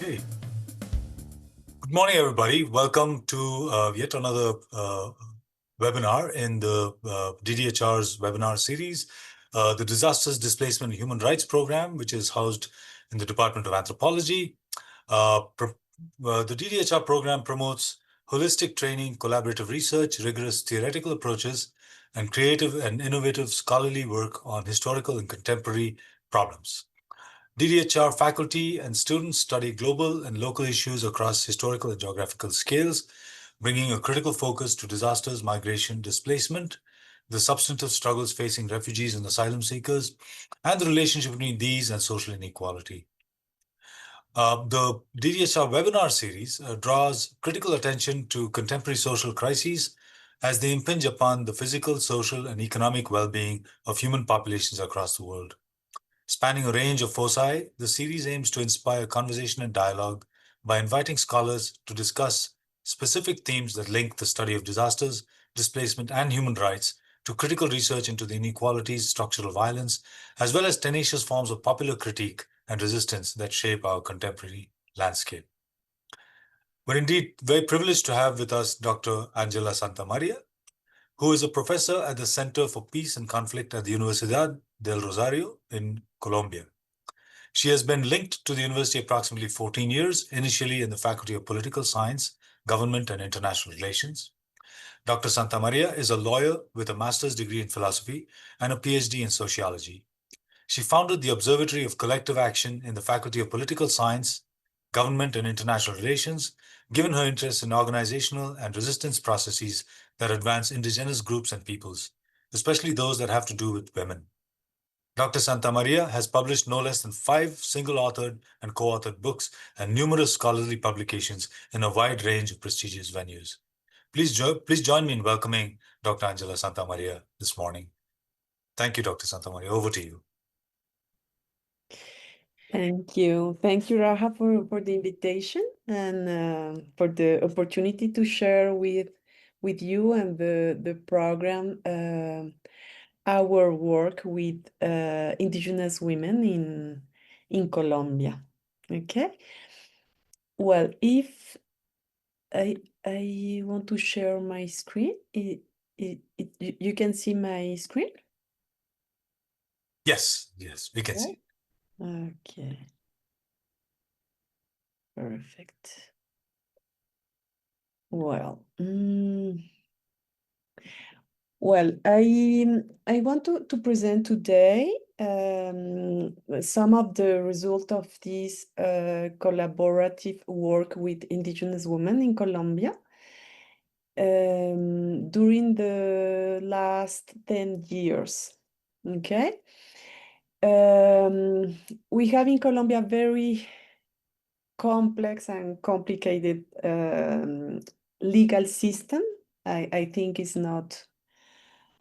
Okay. Good morning, everybody. Welcome to yet another webinar in the DDHR's webinar series, the Disasters, Displacement, and Human Rights Program, which is housed in the Department of Anthropology. The DDHR program promotes holistic training, collaborative research, rigorous theoretical approaches, and creative and innovative scholarly work on historical and contemporary problems. DDHR faculty and students study global and local issues across historical and geographical scales, bringing a critical focus to disasters, migration, displacement, the substantive struggles facing refugees and asylum seekers, and the relationship between these and social inequality. The DDHR webinar series draws critical attention to contemporary social crises as they impinge upon the physical, social, and economic well-being of human populations across the world. Spanning a range of foci, the series aims to inspire conversation and dialogue by inviting scholars to discuss specific themes that link the study of disasters, displacement, and human rights to critical research into the inequalities, structural violence, as well as tenacious forms of popular critique and resistance that shape our contemporary landscape. We're indeed very privileged to have with us Dr. Angela Santamaria, who is a professor at the Center for Peace and Conflict at the Universidad del Rosario in Colombia. She has been linked to the university approximately 14 years, initially in the Faculty of Political Science, Government and International Relations. Dr. Santamaria is a lawyer with a master's degree in philosophy and a PhD in sociology. She founded the Observatory of Collective Action in the Faculty of Political Science, Government and International Relations, given her interest in organizational and resistance processes that advance indigenous groups and peoples, especially those that have to do with women. Dr. Santamaria has published no less than 5 single-authored and co-authored books and numerous scholarly publications in a wide range of prestigious venues. Please join me in welcoming Dr. Angela Santamaria this morning. Thank you, Dr. Santamaria. Over to you. Thank you. Thank you, Raha, for the invitation and for the opportunity to share with you and the program our work with Indigenous women in Colombia. Okay. Well, if I want to share my screen, you can see my screen? Yes, we can see. Okay. Perfect. Well, I want to present today some of the result of this collaborative work with Indigenous women in Colombia during the last 10 years. Okay. We have in Colombia very complex and complicated legal system. I think it's not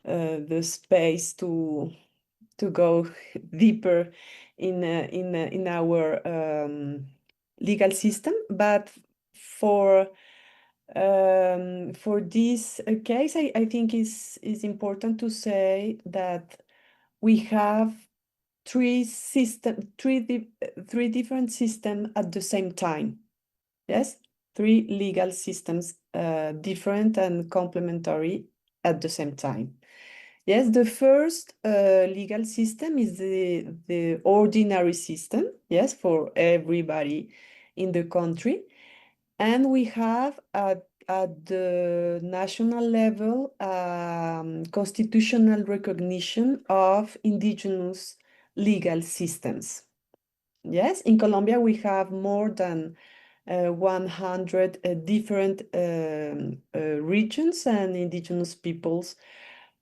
the space to go deeper in our legal system, but for this case, I think is important to say that we have three different systems at the same time. Yes, 3 legal systems, different and complementary at the same time. Yes, the first legal system is the ordinary system, yes, for everybody in the country. And we have at the national level constitutional recognition of indigenous legal systems. Yes, in Colombia we have more than 100 different regions and indigenous peoples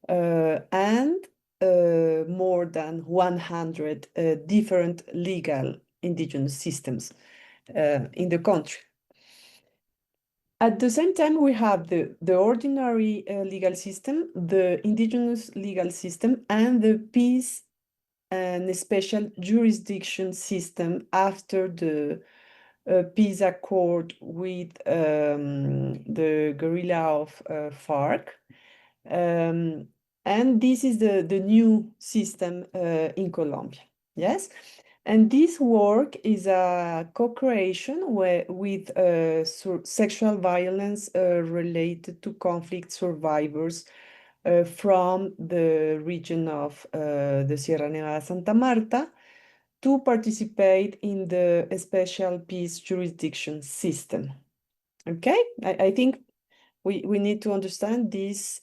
and more than 100 different legal indigenous systems in the country. At the same time, we have the ordinary legal system, the indigenous legal system, and the peace and special jurisdiction system after the peace accord with the guerrilla of FARC. And this is the new system in Colombia, yes? And this work is a co-creation with sexual violence related to conflict survivors from the region of the Sierra Nevada Santa Marta to participate in the special peace jurisdiction system. Okay, I think we need to understand this.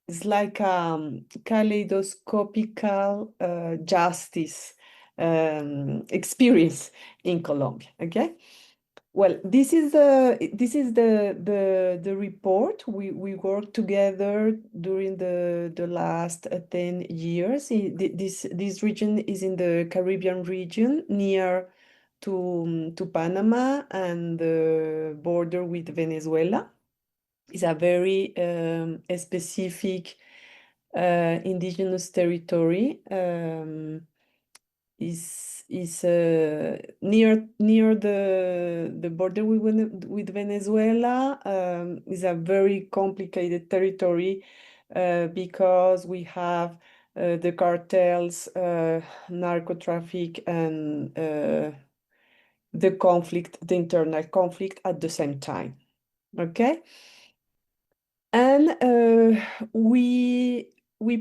It's like kaleidoscopical justice experience in Colombia. Okay. Well, this is the report we worked together during the last 10 years. This region is in the Caribbean region near to Panama and the border with Venezuela. It's a very specific indigenous territory. Is near the border with Venezuela. Is a very complicated territory because we have the cartels, narco traffic, and the internal conflict at the same time. Okay. And we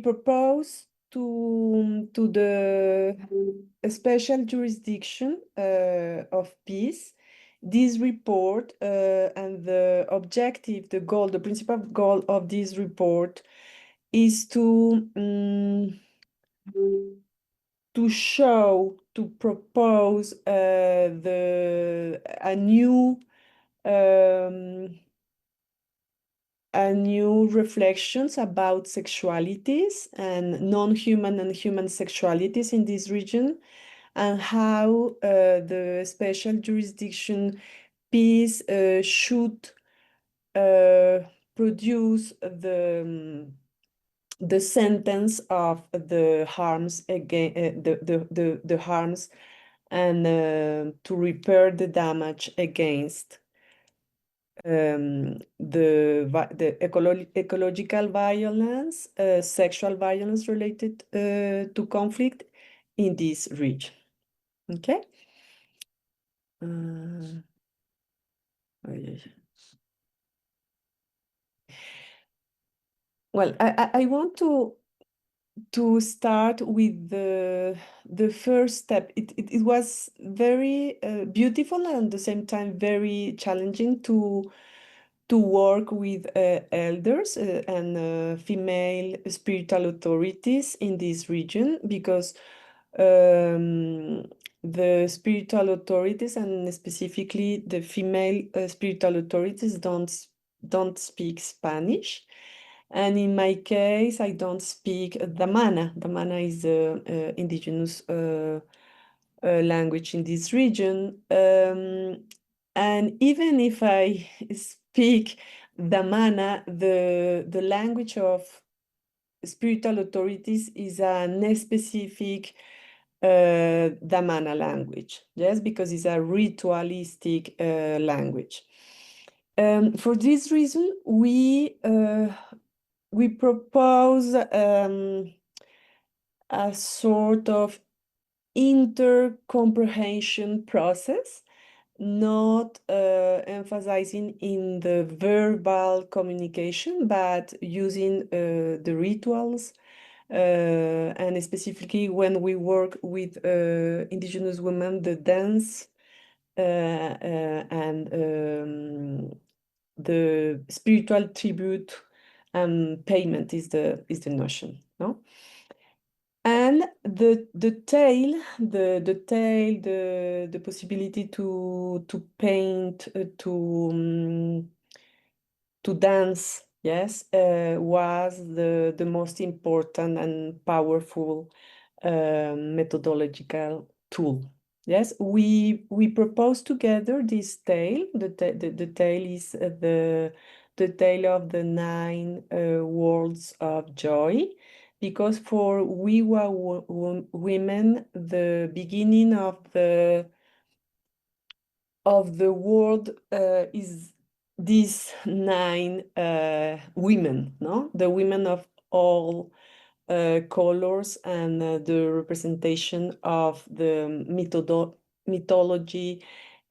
propose to the special jurisdiction of peace this report, and the objective, the goal, the principal goal of this report is to show, to propose a new reflections about sexualities and non-human and human sexualities in this region, and how the special jurisdiction piece should produce the sentence of the harms again, the harms, and to repair the damage against the ecological violence, sexual violence related to conflict in this region. Okay. Oh, yeah. Well, I want to start with the first step. It was very beautiful and at the same time very challenging to work with elders and female spiritual authorities in this region, because the spiritual authorities, and specifically the female spiritual authorities, don't speak Spanish. And in my case, I don't speak Damana. Damana is the indigenous language in this region. And even if I speak Damana, the language of spiritual authorities is a specific Damana language, yes, because it's a ritualistic language. For this reason, we propose a sort of intercomprehension process, not emphasizing in the verbal communication, but using the rituals, and specifically when we work with indigenous women, the dance and the spiritual tribute and payment is the notion, no? And the possibility to paint, to dance, yes, was the most important and powerful methodological tool. Yes, we propose together this tale. The tale is the tale of the 9 worlds of joy, because for Wiwa women, the beginning of the world is these 9 women, no? The women of all colors and the representation of the mythology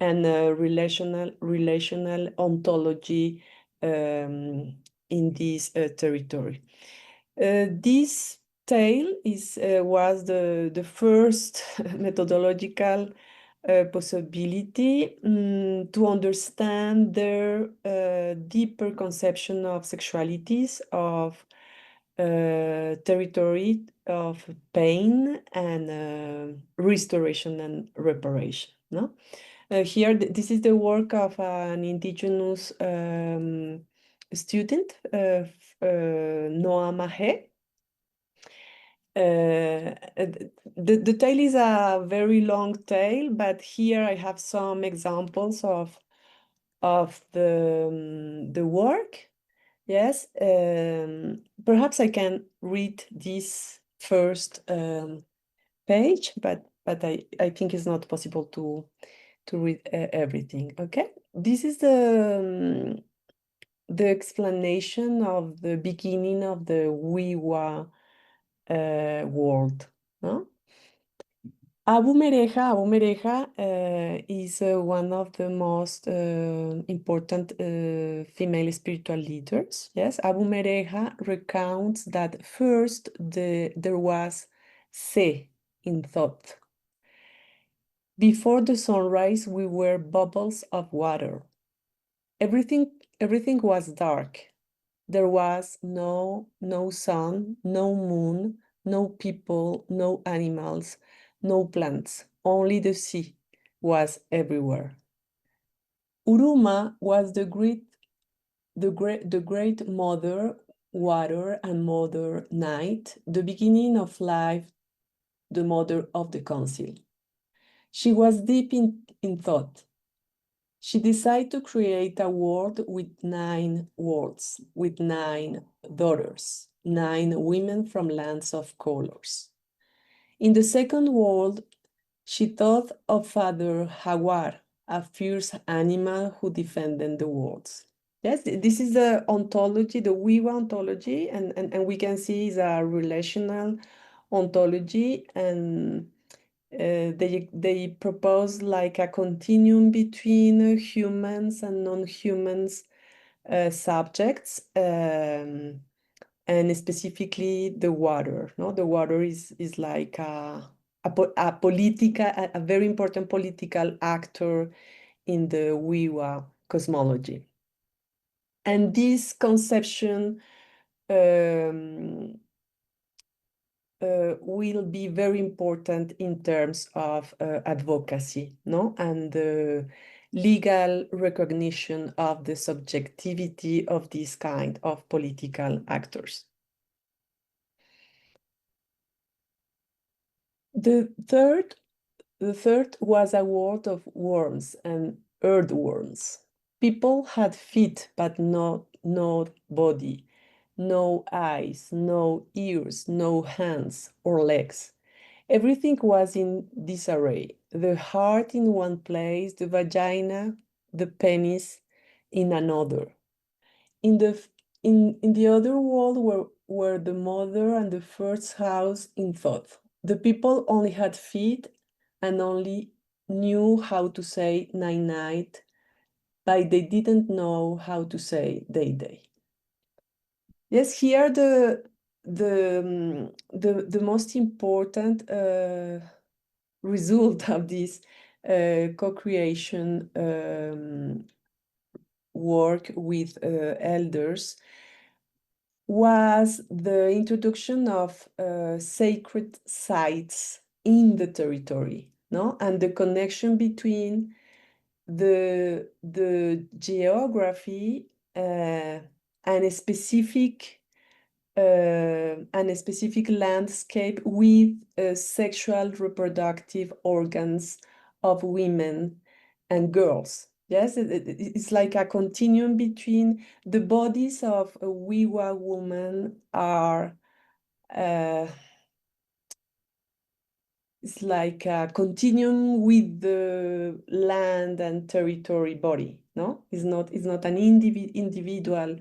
and relational ontology in this territory. This tale was the first methodological possibility to understand their deeper conception of sexualities, of territory, of pain and restoration and reparation. No, here this is the work of an indigenous student, Noah Mahe. The tale is a very long tale, but here I have some examples of the work. Yes, perhaps I can read this first page, but I think it's not possible to read everything. Okay, this is the explanation of the beginning of the Wiwa world. No? Abu Mereja is one of the most important female spiritual leaders. Yes, Abu Mereja recounts that first there was Se in thought. Before the sunrise, we were bubbles of water. Everything was dark. There was no sun, no moon, no people, no animals, no plants. Only the sea was everywhere. Uruma was the great mother water and mother night, the beginning of life, the mother of the council. She was deep in thought. She decided to create a world with 9 worlds, with 9 daughters, 9 women from lands of colors. In the second world, she thought of Father Jaguar, a fierce animal who defended the worlds. Yes, this is the ontology, the Wiwa ontology, and we can see is a relational ontology, and they propose like a continuum between humans and non-humans subjects, and specifically the water. No, the water is like a very important political actor in the Wiwa cosmology. And this conception will be very important in terms of advocacy, no, and the legal recognition of the subjectivity of this kind of political actors. The third was a world of worms and earthworms. People had feet, but no body, no eyes, no ears, no hands or legs. Everything was in disarray. The heart in one place, the vagina, the penis in another. In the other world were the mother and the first house in thought. The people only had feet and only knew how to say night, but they didn't know how to say day. Yes, here the most important result of this co-creation work with elders was the introduction of sacred sites in the territory, no, and the connection between the geography and a specific landscape with sexual reproductive organs of women and girls. Yes, it's like a continuum between the bodies of a Wiwa woman are it's like a continuum with the land and territory body. No, it's not an individual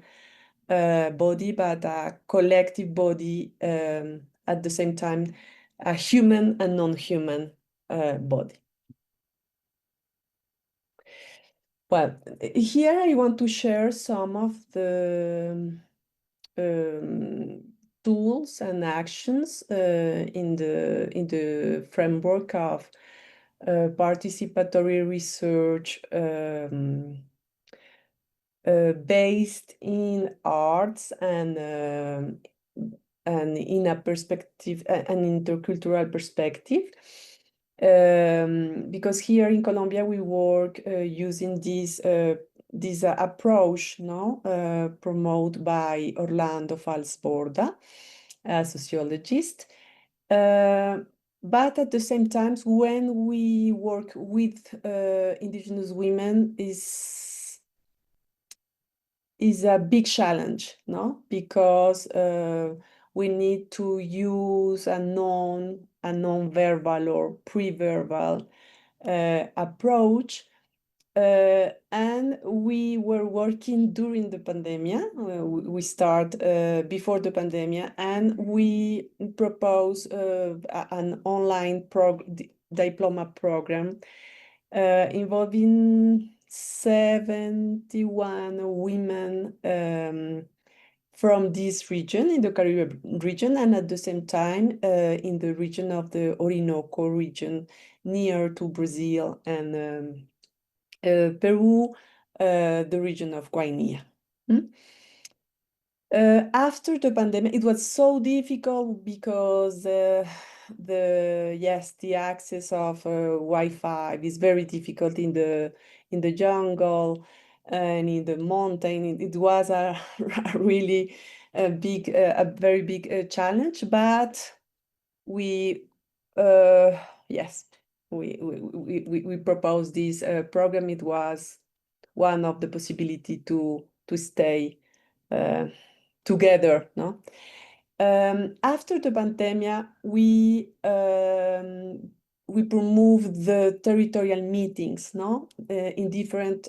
body, but a collective body, at the same time, a human and non-human body. Well, here I want to share some of the tools and actions in the framework of participatory research based in arts and in a perspective, an intercultural perspective. Because here in Colombia we work using this approach, no, promoted by Orlando Falsborda, a sociologist. But at the same time, when we work with indigenous women, is a big challenge, no? Because we need to use a non-verbal or pre-verbal approach. And we were working during the pandemic. We start before the pandemic, and we propose an online diploma program involving 71 women from this region, in the Caribbean region, and at the same time in the region of the Orinoco region, near to Brazil and Peru, the region of Guinea. After the pandemic, it was so difficult because the access of Wi-Fi is very difficult in the jungle and in the mountain. It was a really a very big challenge, but we we proposed this program. It was one of the possibility to stay together, no? After the pandemic, we promoved the territorial meetings, no, in different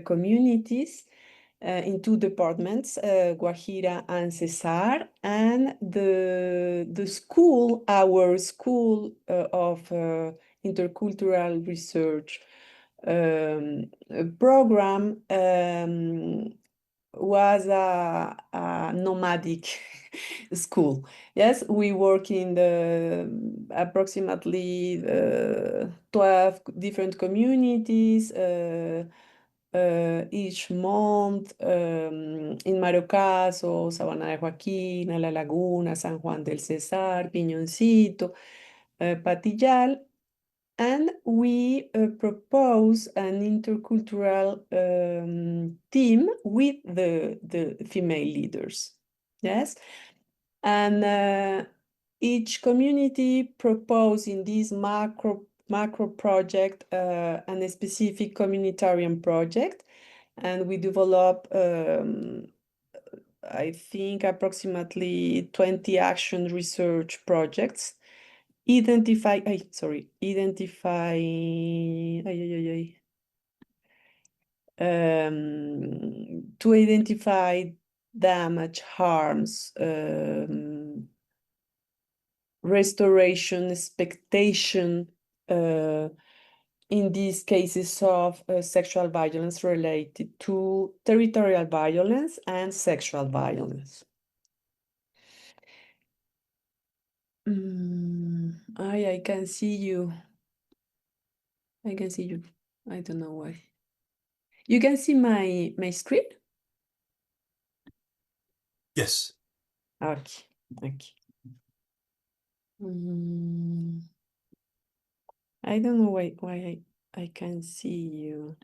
communities, in two departments, Guajira and Cesar, and our school of intercultural research program was a nomadic school. Yes, we work in the approximately 12 different communities each month, in Marocaso, Sabana de Joaquín, La Laguna, San Juan del Cesar, Piñoncito, Patillal. And we propose an intercultural team with the female leaders. Yes. And each community proposed in this macro project and a specific communitarian project. And we develop, I think, approximately 20 action research projects. Identify to identify damage, harms, restoration, expectation, in these cases of sexual violence related to territorial violence and sexual violence. I can see you. I can see you. I don't know why. You can see my screen? Yes. Okay. I don't know why I can see you.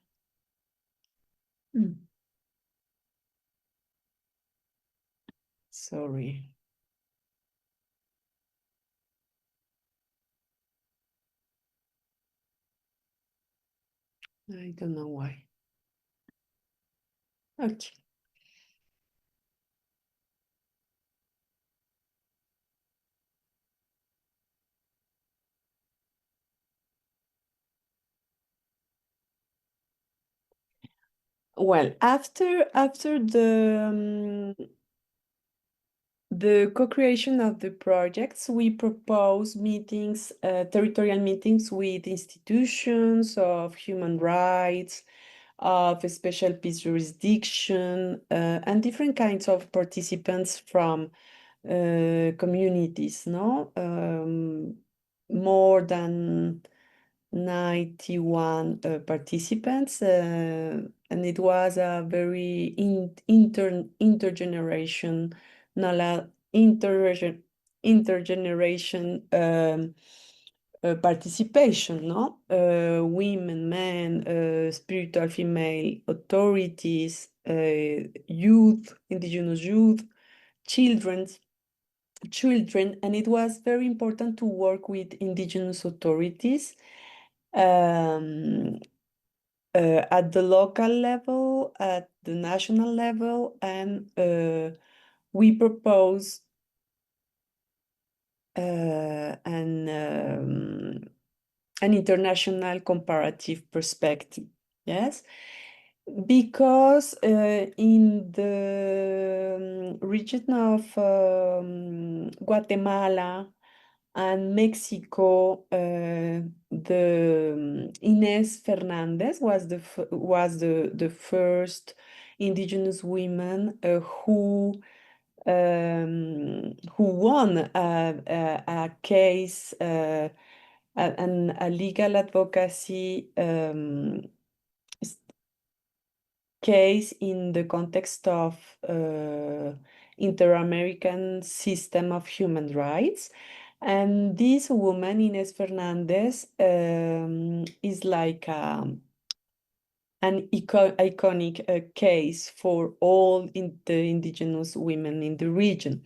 Sorry. I don't know why. Okay. Well, after the co-creation of the projects, we propose meetings, territorial meetings with institutions of human rights, of a special peace jurisdiction, and different kinds of participants from communities, no? More than 91 participants, and it was a very intergeneration, intergeneration participation, no? Women, men, spiritual female authorities, youth, indigenous youth, children, and it was very important to work with indigenous authorities um, at the local level, at the national level, and we propose an international comparative perspective. Yes, because in the region of Guatemala and Mexico, the Inés Fernández was the first indigenous woman who won a case, a legal advocacy case in the context of Inter-American system of human rights. And this woman, Inés Fernández, is like an iconic case for all the indigenous women in the region.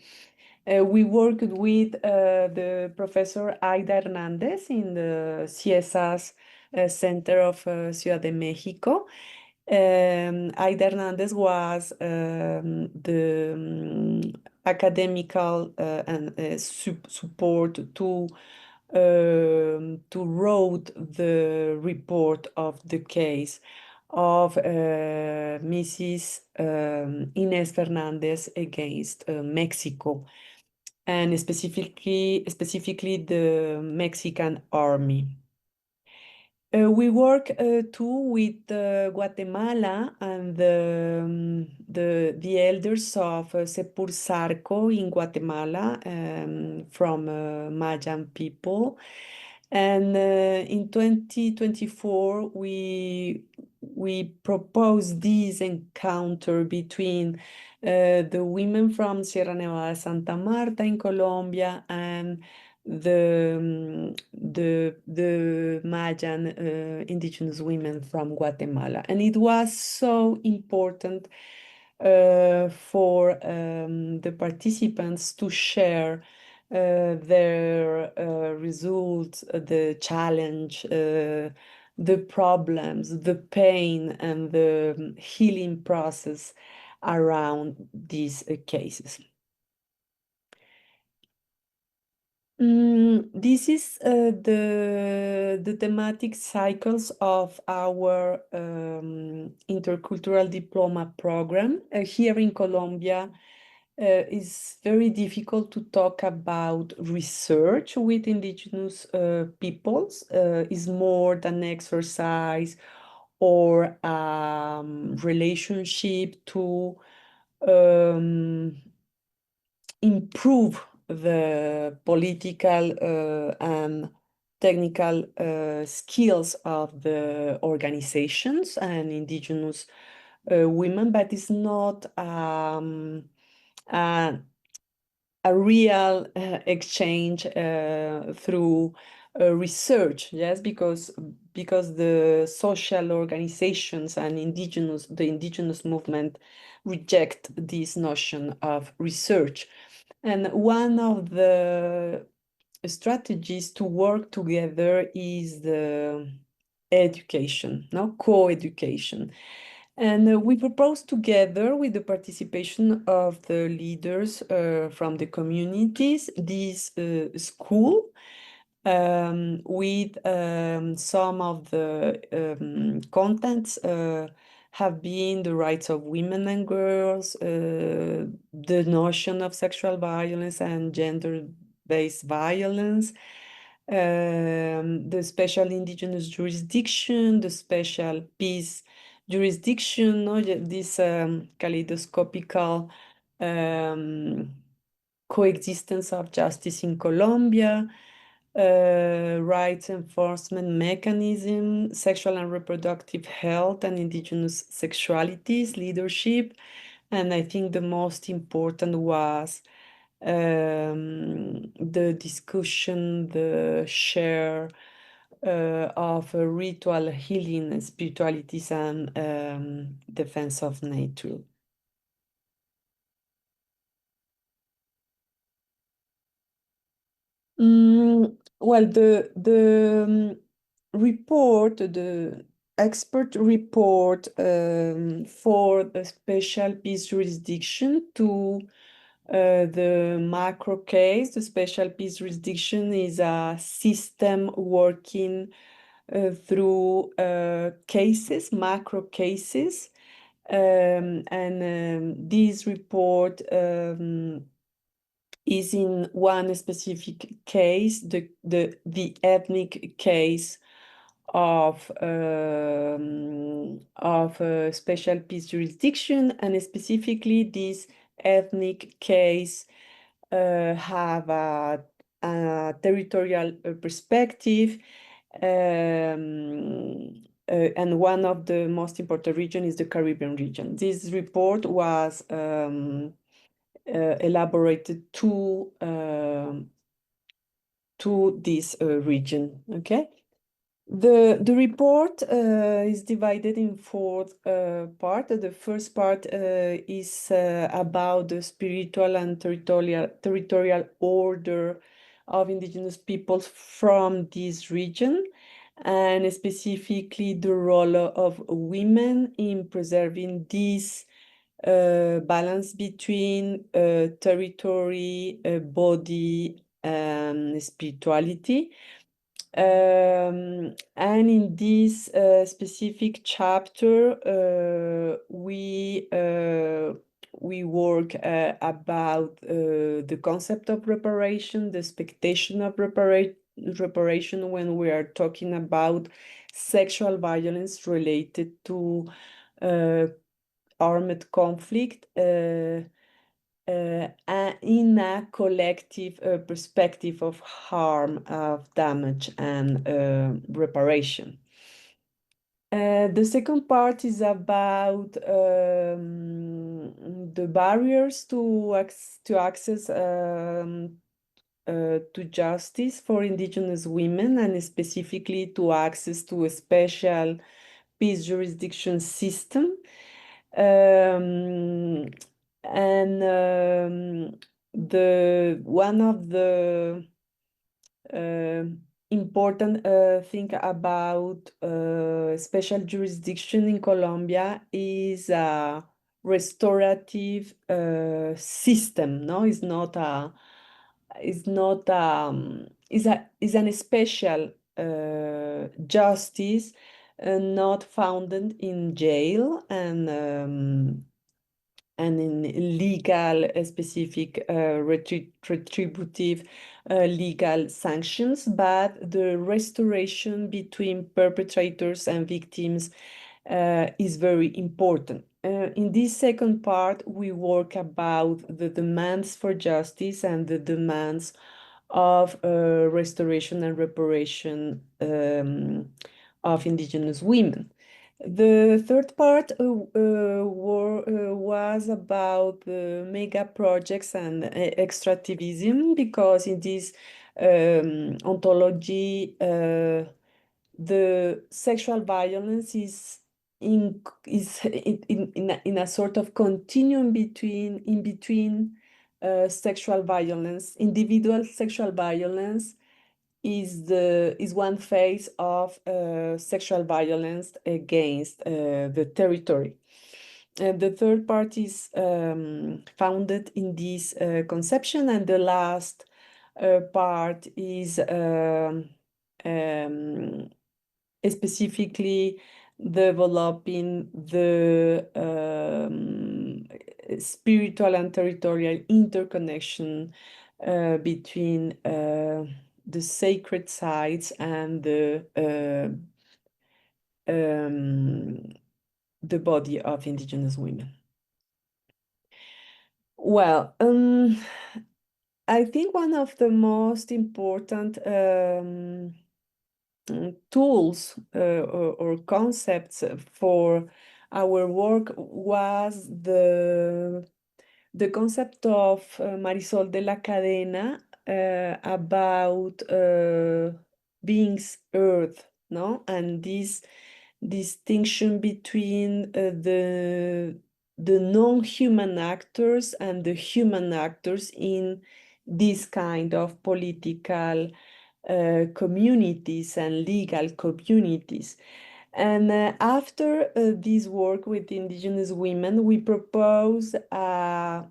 We worked with the Professor Aida Hernandez in the CIESAS Center of Ciudad de Mexico. Aida Hernandez was the academical and support to wrote the report of the case of Mrs. Inés Fernández against Mexico, and specifically the Mexican army. We work too with Guatemala and the elders of Sepur Sarco in Guatemala, from Mayan people. And in 2024, we proposed this encounter between the women from Sierra Nevada, Santa Marta in Colombia, and the Mayan indigenous women from Guatemala. And it was so important for the participants to share their results, the challenge, the problems, the pain, and the healing process around these cases. This is the thematic cycles of our intercultural diploma program. Here in Colombia, it's very difficult to talk about research with indigenous peoples. It's more than exercise or relationship to improve the political and technical skills of the organizations and indigenous women, but it's not a real exchange through research, yes, because the social organizations and the indigenous movement reject this notion of research. And one of the strategies to work together is the education, no, co-education. And we propose together with the participation of the leaders from the communities, this school with some of the contents have been the rights of women and girls, the notion of sexual violence and gender-based violence, the special indigenous jurisdiction, the special peace jurisdiction, no, this kaleidoscopical coexistence of justice in Colombia, rights enforcement mechanism, sexual and reproductive health and indigenous sexualities, leadership. And I think the most important was the discussion, the share of ritual healing and spiritualities and defense of nature. Well, the report, the expert report for the special peace jurisdiction to the macro case, the special peace jurisdiction is a system working through cases, macro cases. This report is in one specific case, the ethnic case of special peace jurisdiction, and specifically this ethnic case have a territorial perspective, and one of the most important region is the Caribbean region. This report was elaborated to this region. Okay. The report is divided in four parts. The first part is about the spiritual and territorial order of indigenous peoples from this region, and specifically the role of women in preserving this balance between territory, body, and spirituality. And in this specific chapter, we work about the concept of reparation, the expectation of reparation when we are talking about sexual violence related to armed conflict in a collective perspective of harm, of damage, and reparation. The second part is about the barriers to access to justice for indigenous women, and specifically to access to a special peace jurisdiction system. And the one of the important thing about special jurisdiction in Colombia is a restorative system. No, it's not a. It's not is an special justice not founded in jail and in legal specific retributive legal sanctions, but the restoration between perpetrators and victims is very important. In this second part, we work about the demands for justice and the demands of restoration and reparation of indigenous women. The third part was about the mega projects and extractivism, because in this ontology, the sexual violence is in a sort of continuum between sexual violence. Individual sexual violence is one phase of sexual violence against the territory. And the third part is founded in this conception, and the last part is specifically developing the spiritual and territorial interconnection between the sacred sites and the body of Indigenous women. Well, I think one of the most important tools or concepts for our work was the concept of Marisol de la Cadena about beings earth, no? And this distinction between the non-human actors and the human actors in this kind of political communities and legal communities. And after this work with Indigenous women, we propose a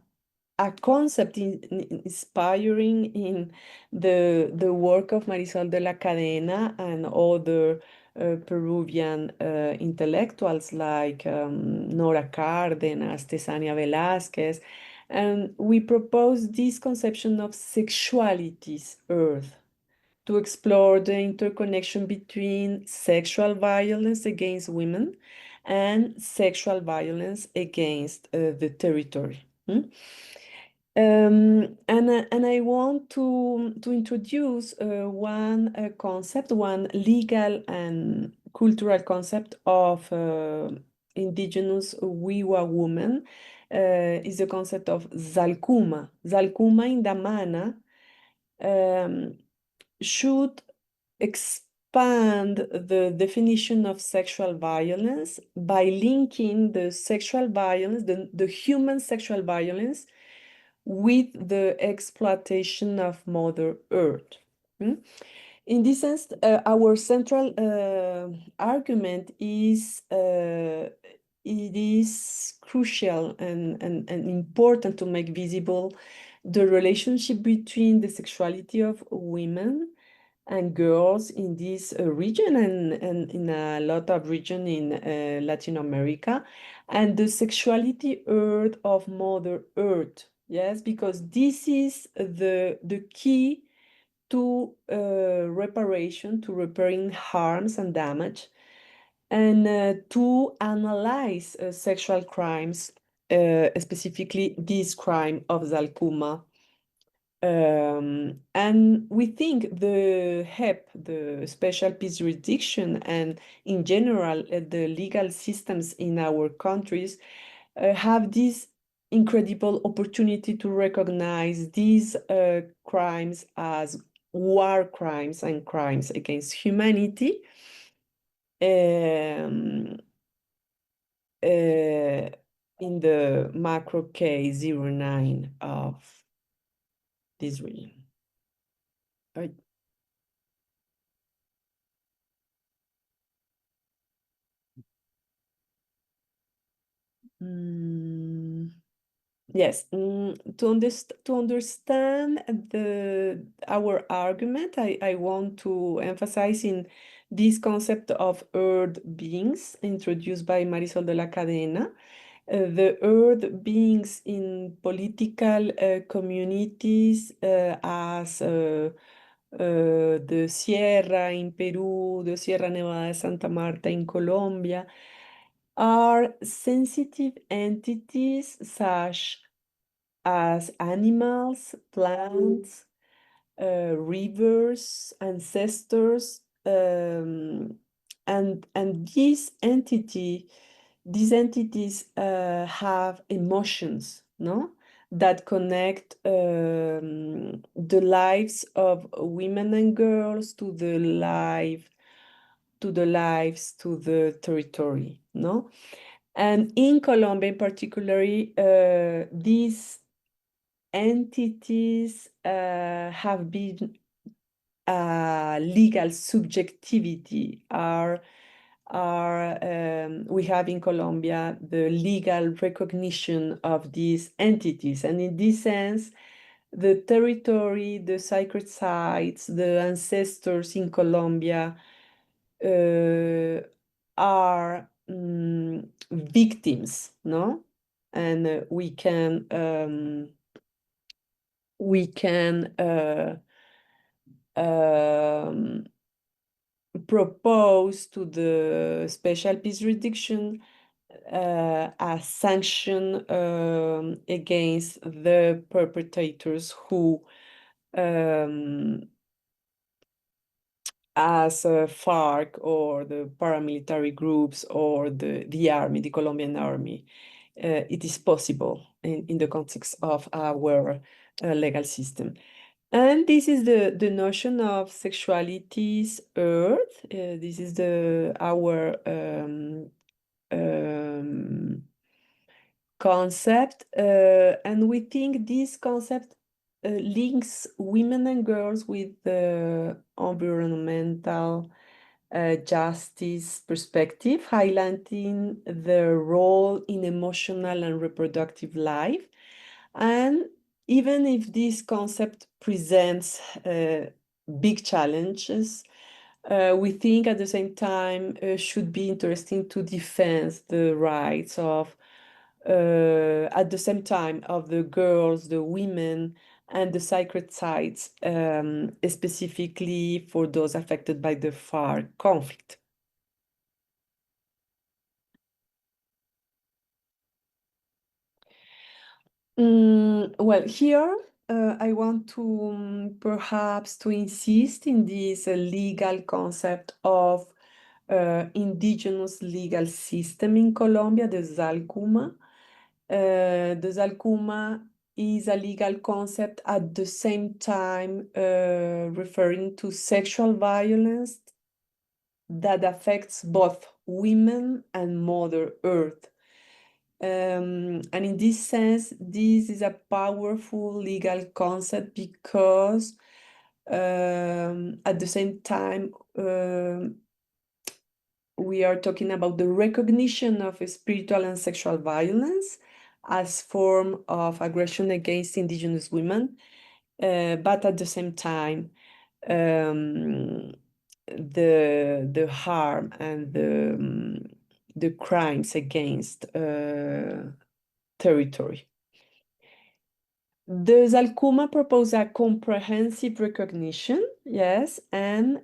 concept inspiring in the work of Marisol de la Cadena and other Peruvian intellectuals like Nora Cárdenas, Tesania Velázquez. And we propose this conception of sexualities, earth, to explore the interconnection between sexual violence against women and sexual violence against the territory. And I want to introduce one concept, one legal and cultural concept of indigenous Wiwa woman, is the concept of Zalcuma. Zalcuma in Damana should expand the definition of sexual violence by linking the sexual violence, the human sexual violence, with the exploitation of Mother Earth. In this sense, our central argument is it is crucial and important to make visible the relationship between the sexuality of women and girls in this region and in a lot of region in Latin America, and the sexuality earth of Mother Earth. Yes, because this is the key to reparation, to repairing harms and damage, and to analyze sexual crimes, specifically this crime of Zalcuma. And we think the HEP, the Special Peace Jurisdiction, and in general, the legal systems in our countries have this incredible opportunity to recognize these crimes as war crimes and crimes against humanity. In the macro K09 of this region. Right. Yes, to understand our argument, I want to emphasize in this concept of earth beings introduced by Marisol de la Cadena. The earth beings in political communities as the Sierra in Peru, the Sierra Nevada de Santa Marta in Colombia, are sensitive entities such as animals, plants, rivers, ancestors, and these entities have emotions, no? That connect the lives of women and girls to the lives to the territory, no? And in Colombia, in particular, these entities have been legal subjectivity. We have in Colombia the legal recognition of these entities, and in this sense, the territory, the sacred sites, the ancestors in Colombia are victims, no? And we can um, propose to the special peace jurisdiction a sanction against the perpetrators who, as FARC or the paramilitary groups or the army, the Colombian army, it is possible in the context of our legal system. And this is the notion of sexuality's earth. This is our concept, and we think this concept links women and girls with the environmental justice perspective, highlighting the role in emotional and reproductive life. And even if this concept presents big challenges, we think at the same time should be interesting to defend the rights of at the same time of the girls, the women, and the sacred sites, specifically for those affected by the FARC conflict. Well, here I want to perhaps to insist in this legal concept of indigenous legal system in Colombia, the Zalcuma. The Zalcuma is a legal concept at the same time referring to sexual violence that affects both women and Mother Earth. And in this sense, this is a powerful legal concept because at the same time, we are talking about the recognition of spiritual and sexual violence as form of aggression against indigenous women, but at the same time, the harm and the crimes against territory. The Zalcuma propose a comprehensive recognition, yes, and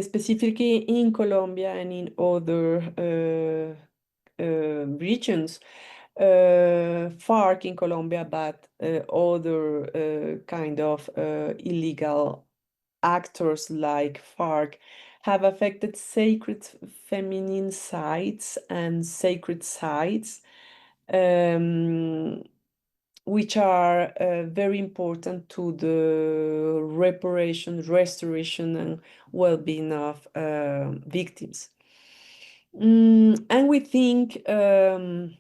specifically in Colombia and in other regions, FARC in Colombia, but other kind of illegal actors like FARC have affected sacred feminine sites and sacred sites, which are very important to the reparation, restoration, and well-being of victims. And we think the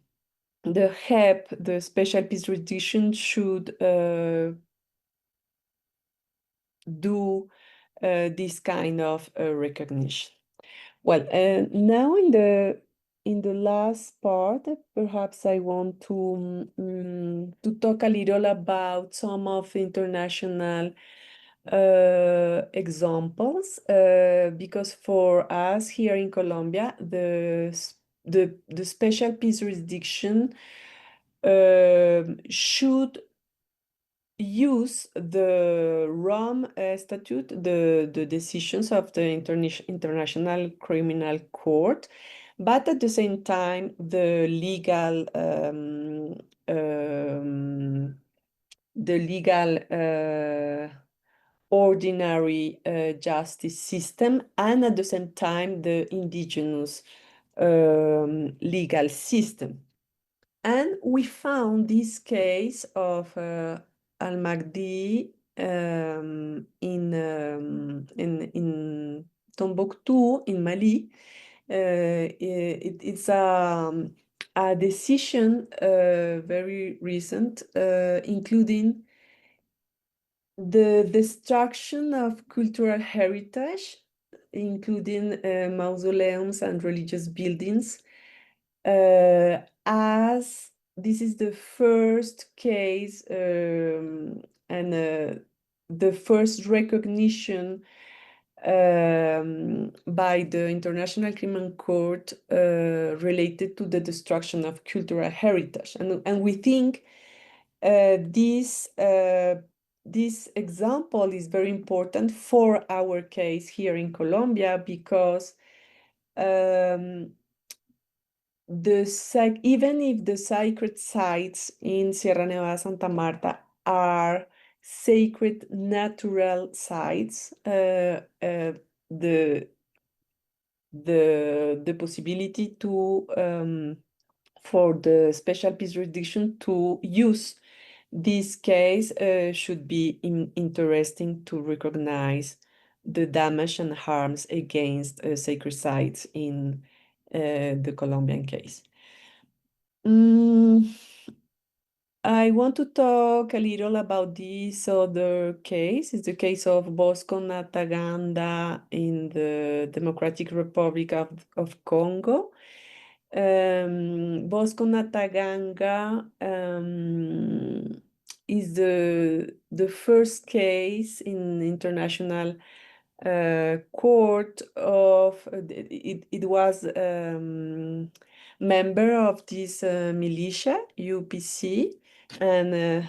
HEP, the Special Peace Jurisdiction, should do this kind of recognition. Well, now in the last part, perhaps I want to talk a little about some of international examples, because for us here in Colombia, the special peace jurisdiction should use the Rome Statute, the decisions of the International Criminal Court, but at the same time, the legal ordinary justice system, and at the same time, the indigenous legal system. And we found this case of Al-Magdi in Tombouctou, in Mali. It's a decision very recent, including the destruction of cultural heritage, including mausoleums and religious buildings, as this is the first case and the first recognition by the International Criminal Court related to the destruction of cultural heritage. And we think this example is very important for our case here in Colombia because even if the sacred sites in Sierra Nevada, Santa Marta are sacred natural sites, the possibility to for the special peace jurisdiction to use this case should be interesting to recognize the damage and harms against sacred sites in the Colombian case. I want to talk a little about this other case. It's the case of Bosco Nataganda in the Democratic Republic of Congo. Bosco Nataganda is the first case in international court of it was member of this militia UPC and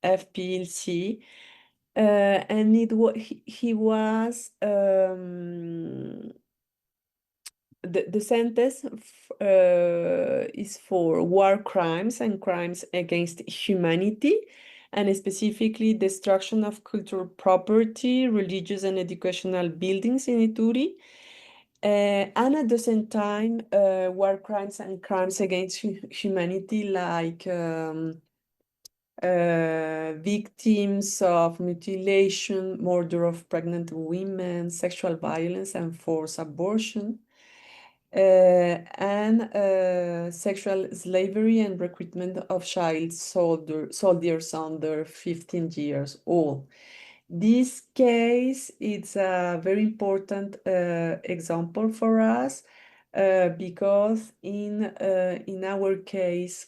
FPLC, and he was the sentence is for war crimes and crimes against humanity, and specifically destruction of cultural property, religious and educational buildings in Ituri, and at the same time, war crimes and crimes against humanity, like victims of mutilation, murder of pregnant women, sexual violence, and forced abortion. And sexual slavery and recruitment of child soldiers under 15 years old. This case is a very important example for us because in our case,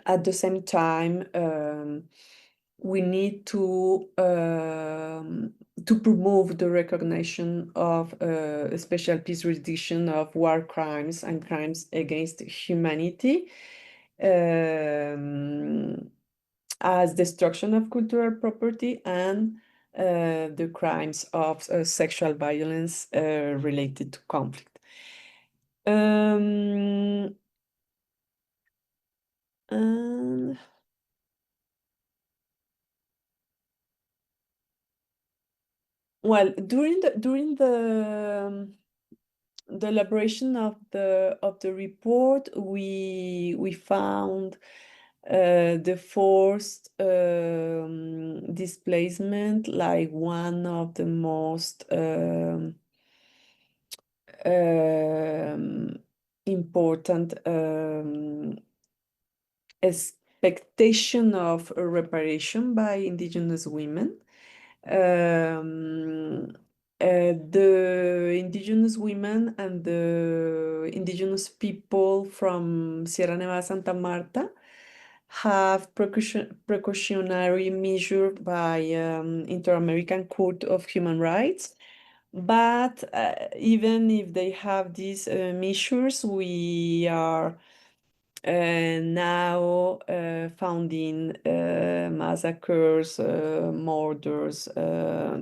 at the same time, we need to promote the recognition of a special peace jurisdiction of war crimes and crimes against humanity, as destruction of cultural property and the crimes of sexual violence related to conflict. And well, during the elaboration of the report, we found the forced displacement like one of the most important expectation of a reparation by indigenous women. The indigenous women and the indigenous people from Sierra Nevada, Santa Marta have precautionary measure by Inter-American Court of Human Rights. But even if they have these measures, we are now finding massacres, murders,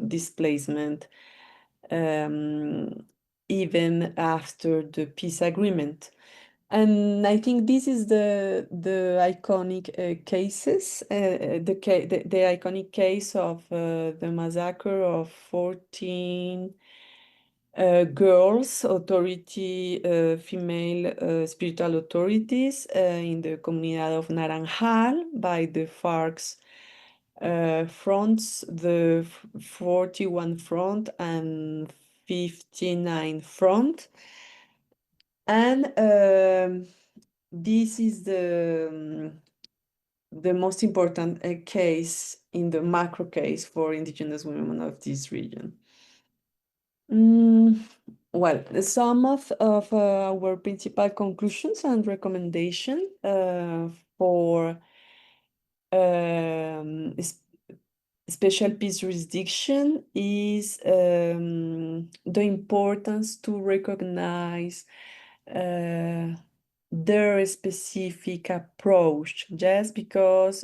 displacement, even after the peace agreement. And I think this is the iconic cases, the iconic case of the massacre of 14 girls, female spiritual authorities in the Comunidad of Naranjal by the FARC's fronts, the 41 front and 59 front. And this is the most important case in the macro case for indigenous women of this region. Well, some of our principal conclusions and recommendation for special peace jurisdiction is the importance to recognize their specific approach, just because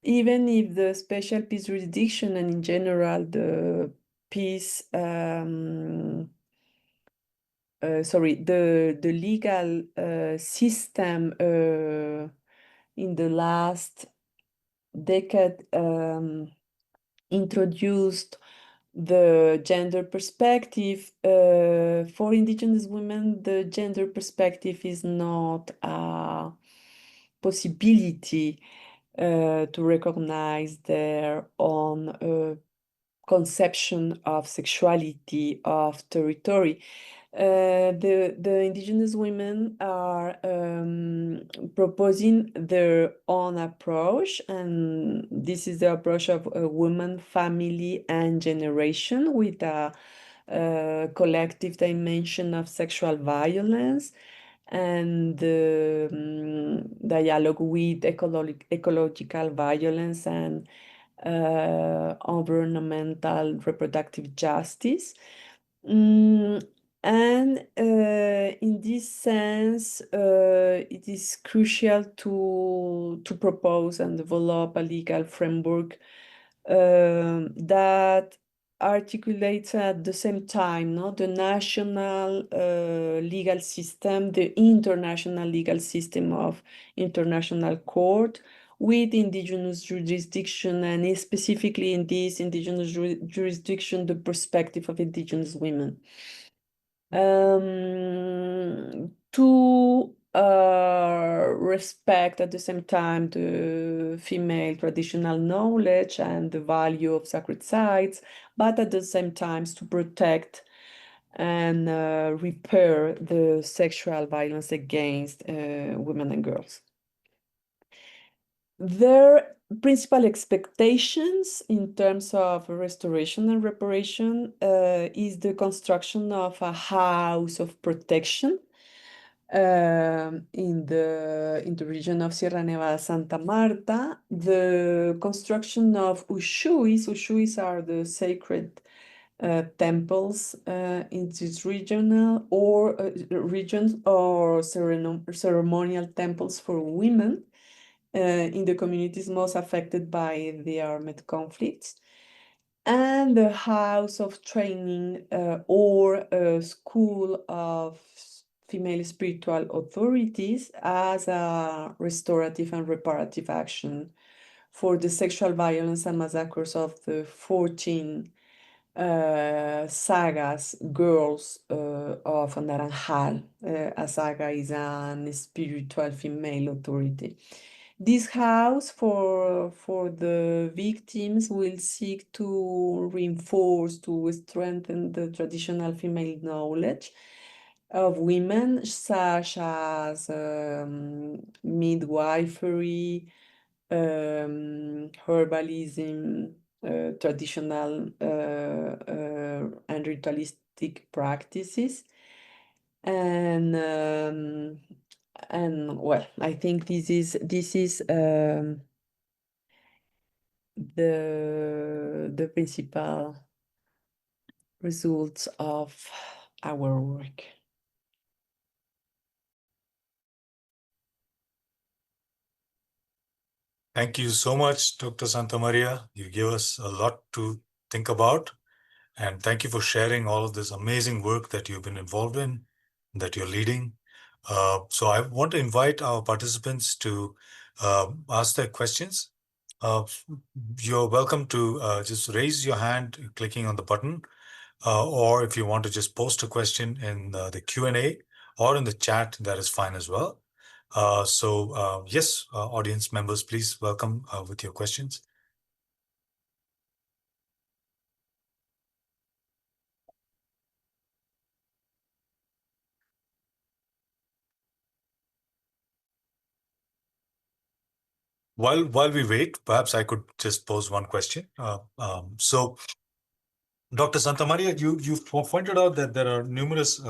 even if the special peace jurisdiction and in general the peace the legal system in the last decade introduced the gender perspective. For Indigenous women, the gender perspective is not a possibility to recognize their own conception of sexuality, of territory. The Indigenous women are proposing their own approach, and this is the approach of a woman, family, and generation with a collective dimension of sexual violence and the dialogue with ecological violence and environmental reproductive justice. And in this sense, it is crucial to propose and develop a legal framework that articulates at the same time, no, the national legal system, the international legal system of international court with indigenous jurisdiction, and specifically in this indigenous jurisdiction, the perspective of indigenous women. To respect at the same time the female traditional knowledge and the value of sacred sites, but at the same time to protect and repair the sexual violence against women and girls. Their principal expectations in terms of restoration and reparation is the construction of a house of protection in the region of Sierra Nevada, Santa Marta. The construction of ushuis. Ushuis are the sacred temples in this regional or regions or ceremonial temples for women in the communities most affected by the armed conflicts, and the house of training or a school of female spiritual authorities as a restorative and reparative action for the sexual violence and massacres of the 14 sagas, girls of Naranjal. A saga is a spiritual female authority. This house for the victims will seek to reinforce, to strengthen the traditional female knowledge of women, such as midwifery, herbalism, traditional and ritualistic practices, and well, I think this is the principal results of our work. Thank you so much, Dr. Santamaria. You give us a lot to think about. And thank you for sharing all of this amazing work that you've been involved in, that you're leading. So I want to invite our participants to ask their questions. You're welcome to just raise your hand clicking on the button, or if you want to just post a question in the Q&A or in the chat, that is fine as well. Yes, audience members, please welcome with your questions. While we wait, perhaps I could just pose one question. So, Dr. Santamaria, you've pointed out that there are numerous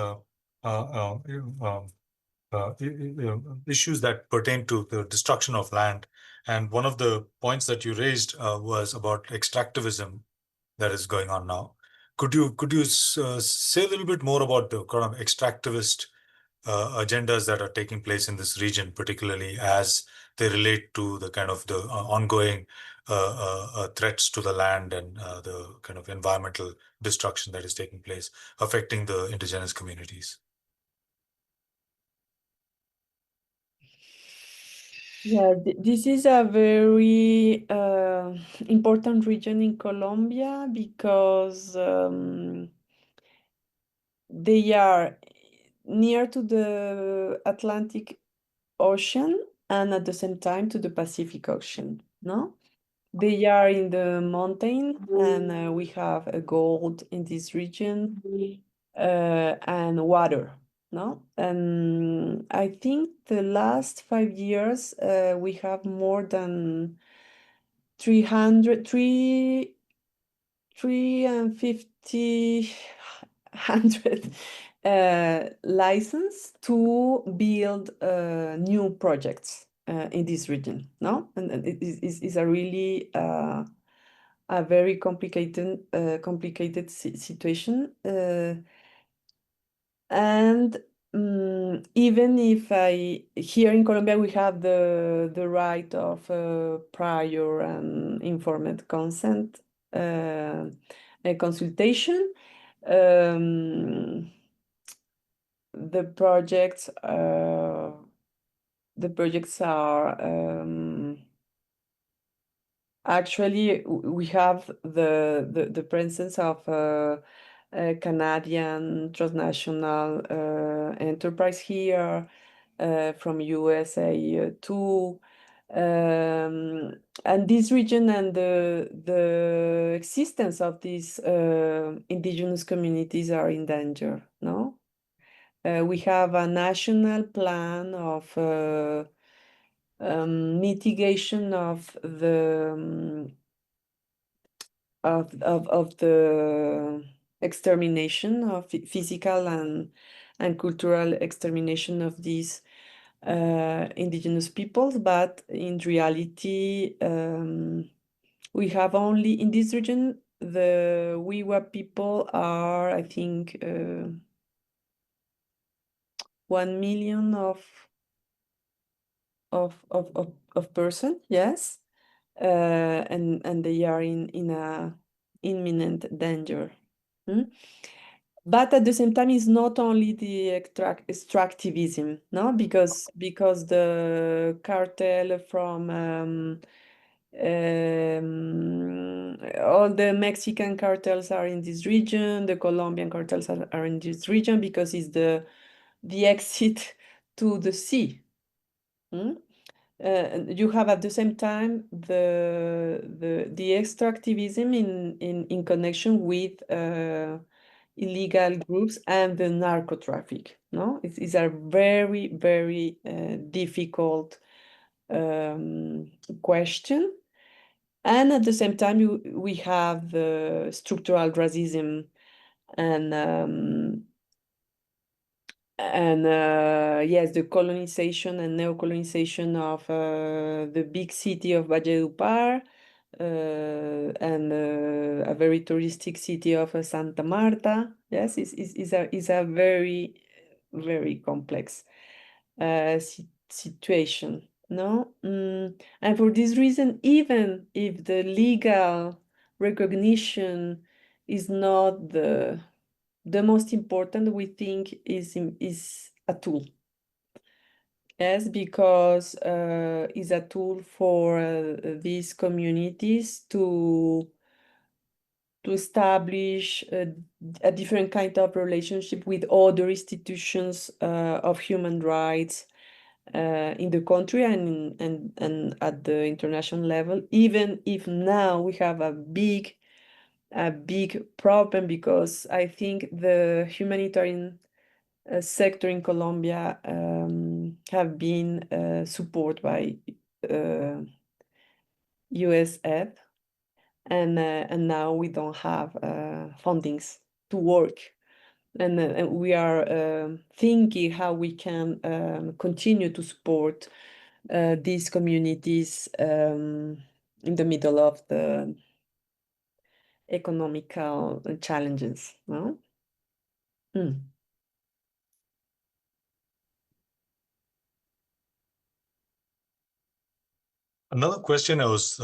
issues that pertain to the destruction of land And one of the points that you raised was about extractivism that is going on now. Could you say a little bit more about the kind of extractivist agendas that are taking place in this region, particularly as they relate to the kind of the ongoing threats to the land and the kind of environmental destruction that is taking place, affecting the indigenous communities? Yeah, this is a very important region in Colombia because they are near to the Atlantic Ocean and at the same time to the Pacific Ocean, no? They are in the mountain and we have a gold in this region and water, no? And I think the last 5 years we have more than 300, 350 hundred license to build new projects in this region, no? And it is a really a very complicated situation. And even if here in Colombia we have the right of prior and informed consent a consultation, um, the projects are actually we have the presence of a Canadian transnational enterprise here from USA too. And this region and the existence of these indigenous communities are in danger, no? We have a national plan of mitigation of the of the extermination of physical and cultural extermination of these indigenous peoples, but in reality, we have only in this region the Wiwa people are, I think, 1 million of person, yes, and they are in a imminent danger. But at the same time, it's not only the extractivism, no, because the cartel from all the Mexican cartels are in this region, the Colombian cartels are in this region because it's the exit to the sea. You have at the same time the extractivism in connection with illegal groups and the narco traffic. No, it's a very very difficult question, and at the same time we have the structural racism and yes, the colonization and neo-colonization of the big city of Valledupar and a very touristic city of Santa Marta. Yes, is a very, very complex situation, no? And for this reason, even if the legal recognition is not the most important, we think is a tool. Yes, because is a tool for these communities to establish a different kind of relationship with other institutions of human rights in the country and at the international level, even if now we have a big problem, because I think the humanitarian sector in Colombia have been supported by USF, and now we don't have fundings to work, and we are thinking how we can continue to support these communities in the middle of the economical challenges, no? Mm. Another question I was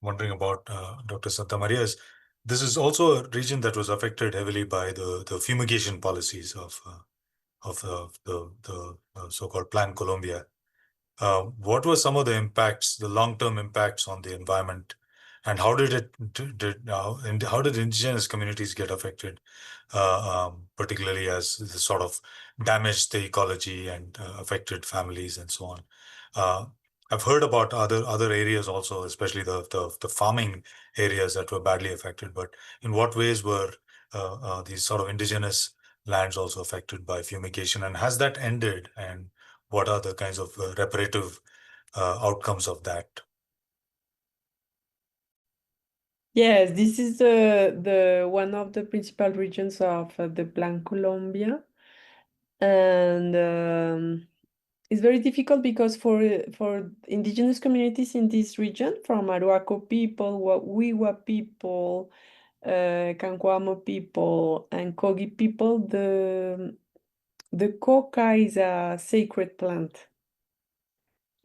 wondering about, Dr. Santamaria, is this is also a region that was affected heavily by the fumigation policies of the so-called Plan Colombia. What were some of the impacts, the long-term impacts on the environment, and how did and how did indigenous communities get affected, particularly as this sort of damaged the ecology and affected families and so on? Uh, I've heard about other areas also, especially the farming areas that were badly affected. But in what ways were these sort of indigenous lands also affected by fumigation, and has that ended? And what are the kinds of reparative outcomes of that? Yes, this is the one of the principal regions of the Plan Colombia, and it's very difficult because for indigenous communities in this region, from Arhuaco people, Wiwa people, Cancuamo people, and Kogi people, the coca is a sacred plant.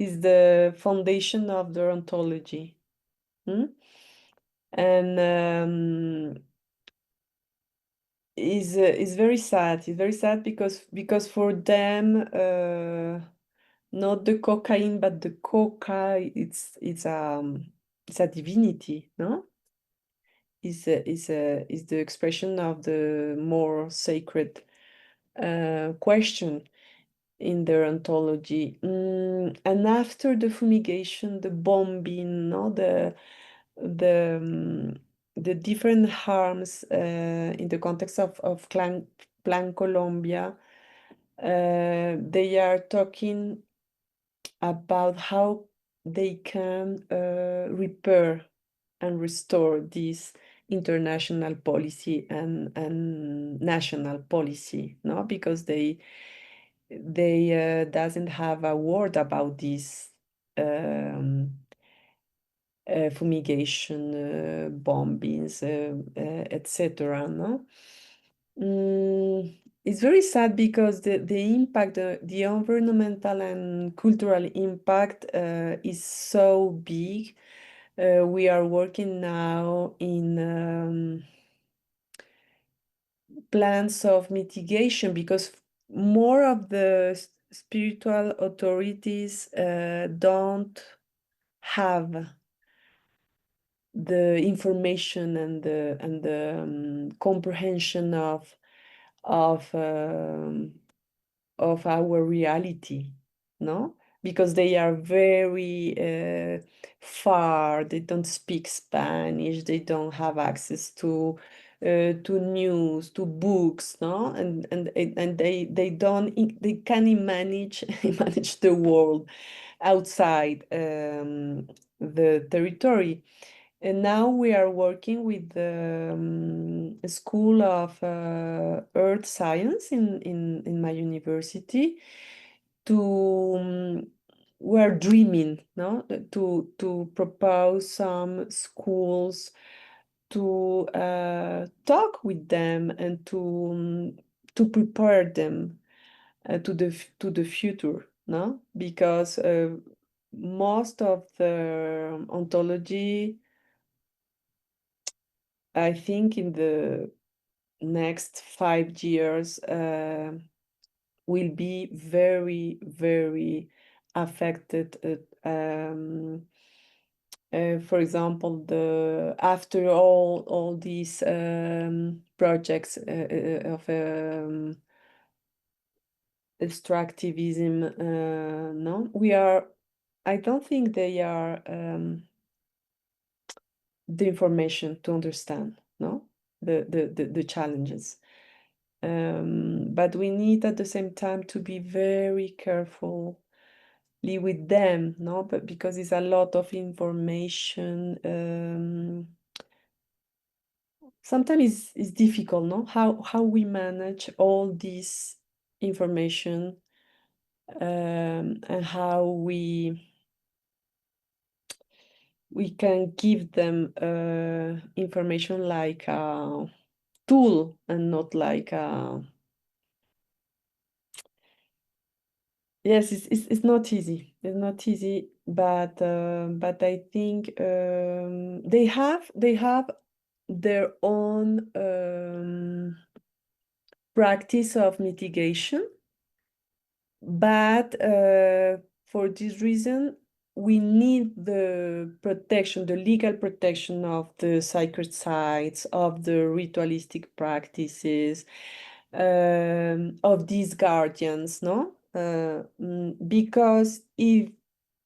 Is the foundation of their ontology. And is very sad. It's very sad because for them, not the cocaine, but the coca, it's a divinity, no? Is the expression of the more sacred question in their ontology. And after the fumigation, the bombing, no, the the different harms in the context of Plan Colombia, they are talking about how they can repair and restore this international policy and national policy, no? Because they doesn't have a word about this fumigation, bombings, etc. No, it's very sad because the impact, the environmental and cultural impact is so big. We are working now in plans of mitigation because more of the spiritual authorities don't have the information and the comprehension of of our reality, no? Because they are very far. They don't speak Spanish. They don't have access to news, to books, no? And they don't they can't manage manage the world outside the territory. And now we are working with the School of Earth Science in my university to we're dreaming, no, to propose some schools to talk with them and to prepare them to the future, no, because most of the ontology, I think in the next 5 years will be very, very affected. For example, after all these projects of extractivism, no, I don't think they are the information to understand, no, the challenges. But we need at the same time to be very careful with them, no, but because it's a lot of information. Sometimes it's difficult, no, how we manage all this information and how we can give them information like a tool and not like a. Yes, it's not easy. It's not easy, but I think they have their own practice of mitigation, but for this reason, we need the protection, the legal protection of the sacred sites, of the ritualistic practices, of these guardians, no? Because if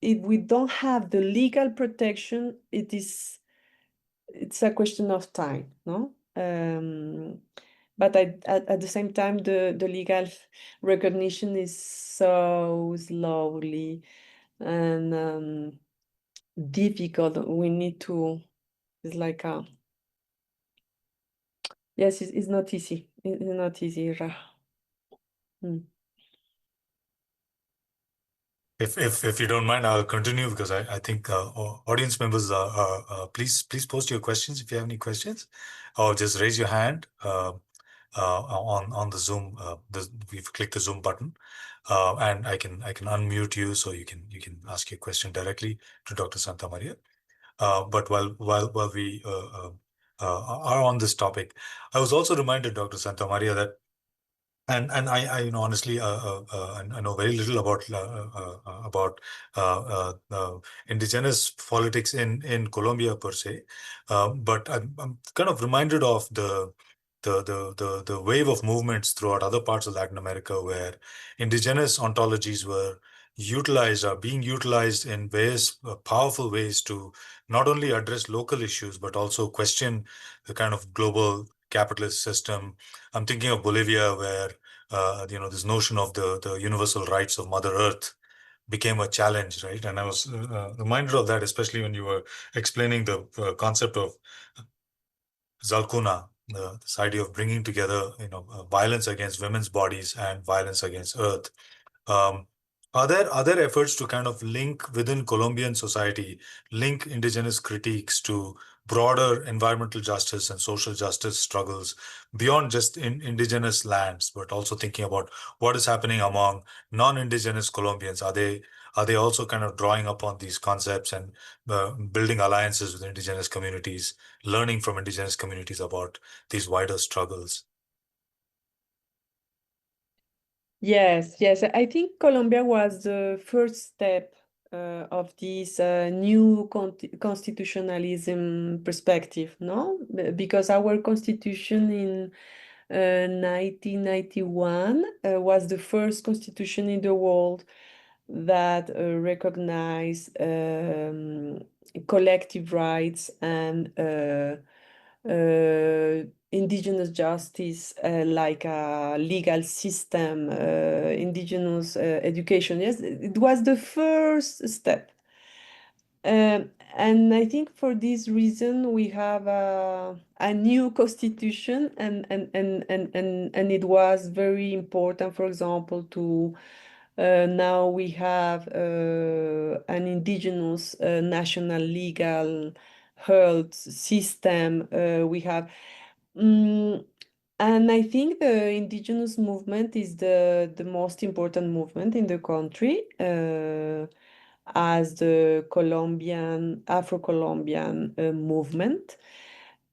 we don't have the legal protection, it's a question of time, no? But at the same time, the legal recognition is so slowly and difficult. We need to, it's like a, yes, it's not easy. It's not easy, Ra. Mm. If you don't mind, I'll continue because I think audience members please post your questions if you have any questions, or just raise your hand on the Zoom. We've clicked the Zoom button, and I can unmute you so you can ask your question directly to Dr. Santamaria. But while we are on this topic, I was also reminded, Dr. Santamaria, that and I honestly I know very little about indigenous politics in Colombia per se, but I'm kind of reminded of the wave of movements throughout other parts of Latin America where indigenous ontologies were being utilized in various powerful ways to not only address local issues but also question the kind of global capitalist system. I'm thinking of Bolivia, where this notion of the universal rights of Mother Earth became a challenge, right? And I was reminded of that, especially when you were explaining the concept of Zalcuna, this idea of bringing together, violence against women's bodies and violence against Earth. Um, are there efforts to kind of link within Colombian society, link indigenous critiques to broader environmental justice and social justice struggles beyond just in indigenous lands, but also thinking about what is happening among non-indigenous Colombians? Are they also kind of drawing upon these concepts and building alliances with indigenous communities, learning from indigenous communities about these wider struggles? Yes, yes. I think Colombia was the first step of this new constitutionalism perspective, no? Because our constitution in 1991 was the first constitution in the world that recognized collective rights and indigenous justice, like a legal system, indigenous education. Yes, it was the first step. And I think for this reason we have a new constitution, and it was very important, for example, to now we have an indigenous national legal health system. We have, mm, and I think the indigenous movement is the most important movement in the country, as the Colombian, Afro-Colombian movement.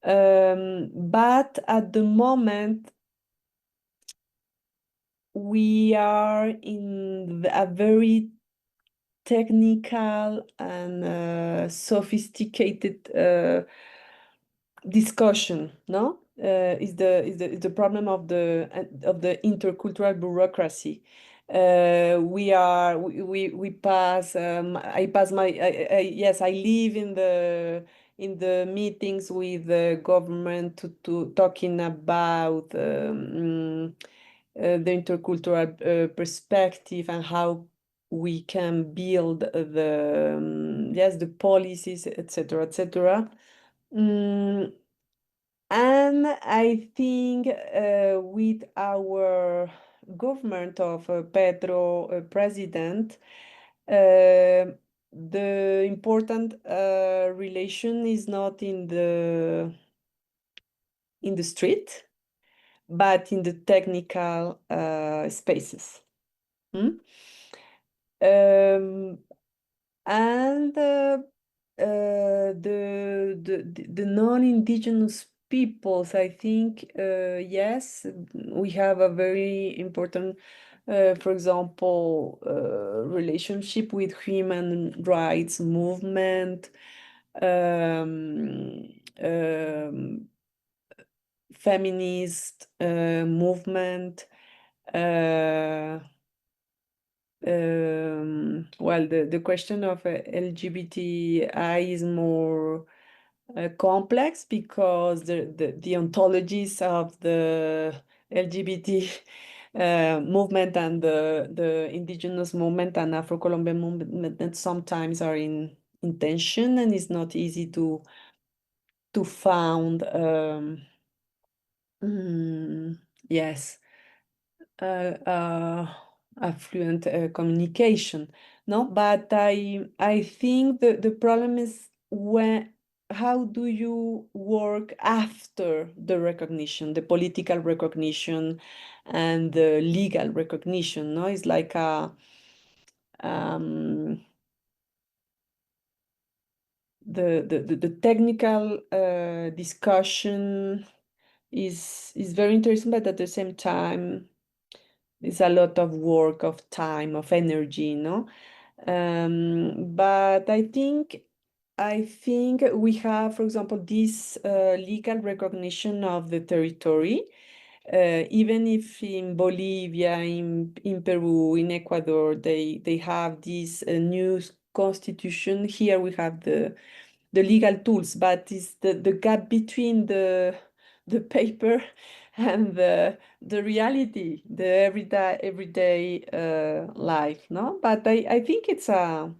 But at the moment, we are in a very technical and sophisticated discussion, no? Is the problem of the intercultural bureaucracy. We pass. I pass my. Yes, I live in the meetings with the government to talking about the intercultural perspective and how we can build the policies, etc., etc. And I think with our government of Petro president, the important relation is not in the street, but in the technical spaces. And the non-indigenous peoples, I think, yes, we have a very important, for example, relationship with human rights movement, feminist movement. Well, the question of LGBTI is more complex because the ontologies of the LGBT movement and the indigenous movement and Afro-Colombian movement sometimes are in tension, and it's not easy to found yes, affluent communication. No, but I think the problem is how do you work after the recognition, the political recognition and the legal recognition? No, it's like the technical discussion is very interesting, but at the same time, it's a lot of work, of time, of energy, no? But I think we have, for example, this legal recognition of the territory, even if in Bolivia, in Peru, in Ecuador, they have this new constitution. Here we have the legal tools, but it's the gap between the paper and the reality, the everyday life, no? But I think it's an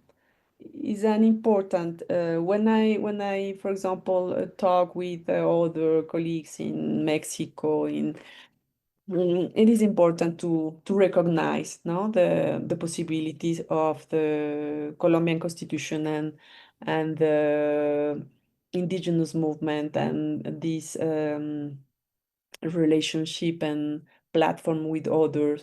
important when I for example talk with other colleagues in Mexico, it is important to recognize, no, the possibilities of the Colombian constitution and the indigenous movement and this relationship and platform with other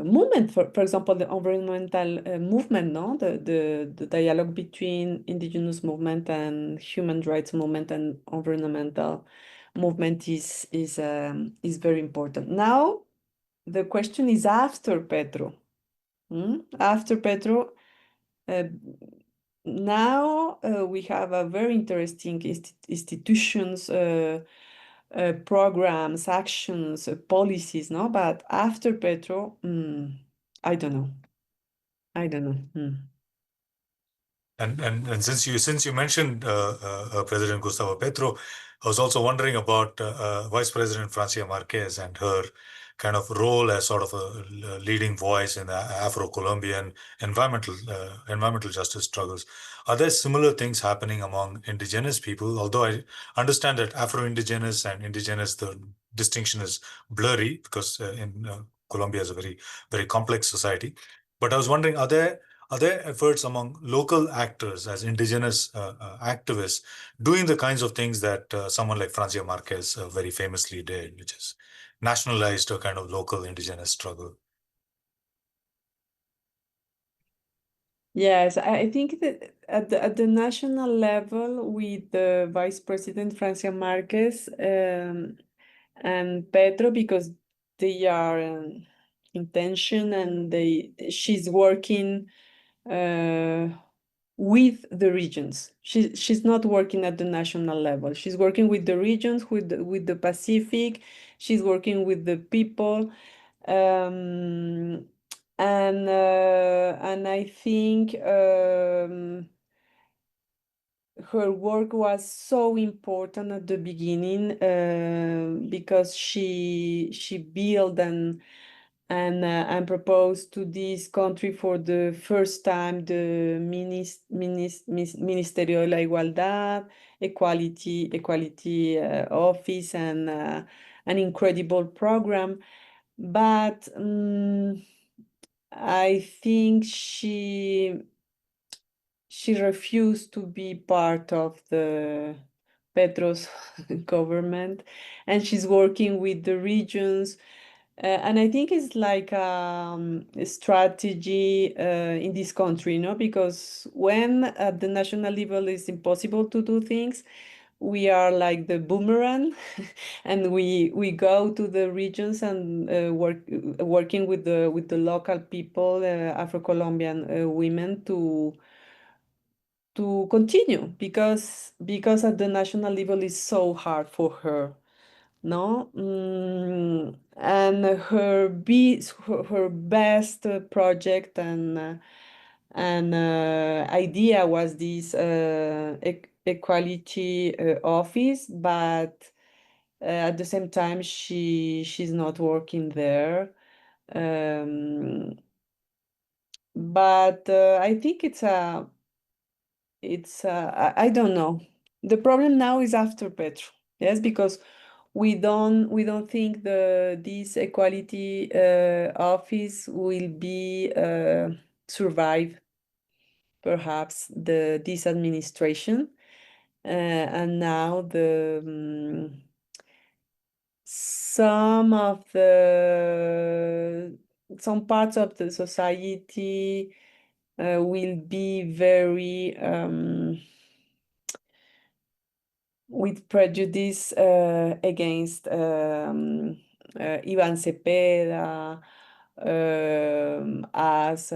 movement. For example, the environmental movement, no, the dialogue between indigenous movement and human rights movement and environmental movement is very important. Now the question is after Petro. After Petro, now we have a very interesting institutions, programs, actions, policies, no? But after Petro, I don't know. I don't know. And since you mentioned President Gustavo Petro, I was also wondering about Vice President Francia Marquez and her kind of role as sort of a leading voice in the Afro-Colombian environmental justice struggles. Are there similar things happening among indigenous people? Although I understand that Afro-Indigenous and Indigenous, the distinction is blurry because in Colombia is a very complex society. But I was wondering, are there efforts among local actors as indigenous activists doing the kinds of things that someone like Francia Marquez very famously did, which is nationalized a kind of local indigenous struggle? Yes, I think that at the national level, with the Vice President Francia Marquez and Petro, because they are in tension and she's working with the regions. She's not working at the national level. She's working with the regions, with the Pacific. She's working with the people. And I think her work was so important at the beginning because she built and proposed to this country for the first time the Ministerio de la Igualdad, equality office, an incredible program, but I think she refused to be part of the Petro's government, and she's working with the regions. And I think it's like a strategy in this country, because when at the national level it's impossible to do things, we are like the boomerang, and we go to the regions and working with the local people, Afro-Colombian women to continue because at the national level is so hard for her, no. And her best project and idea was this equality office, but at the same time she's not working there. But I think I don't know. The problem now is after Petro, yes, because we don't think this equality office will be survive perhaps this administration, and now some of some parts of the society will be very with prejudice against Ivan Cepeda as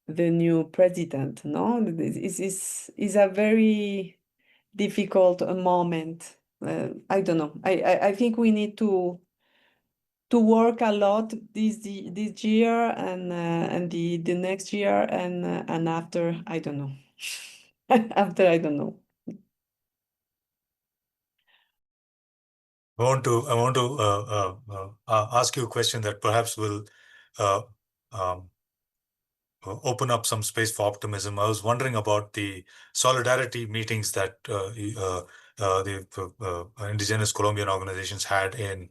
the new president. No, this is a very difficult moment. I don't know. I think we need to work a lot this year and the next year and after I don't know. After I don't know. I want to ask you a question that perhaps will uh, um, open up some space for optimism. I was wondering about the solidarity meetings that the indigenous Colombian organizations had in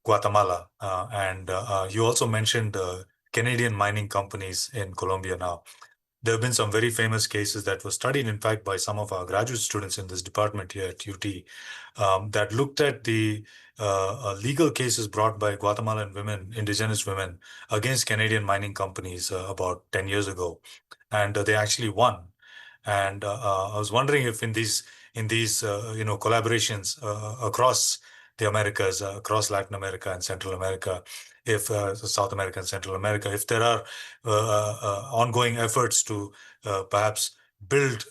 Guatemala, and you also mentioned Canadian mining companies in Colombia now. There have been some very famous cases that were studied, in fact, by some of our graduate students in this department here at UT, that looked at the legal cases brought by Guatemalan women, indigenous women, against Canadian mining companies about 10 years ago. And they actually won. And I was wondering if in these collaborations across the Americas, across Latin America and Central America, if South America and Central America, if there are ongoing efforts to perhaps build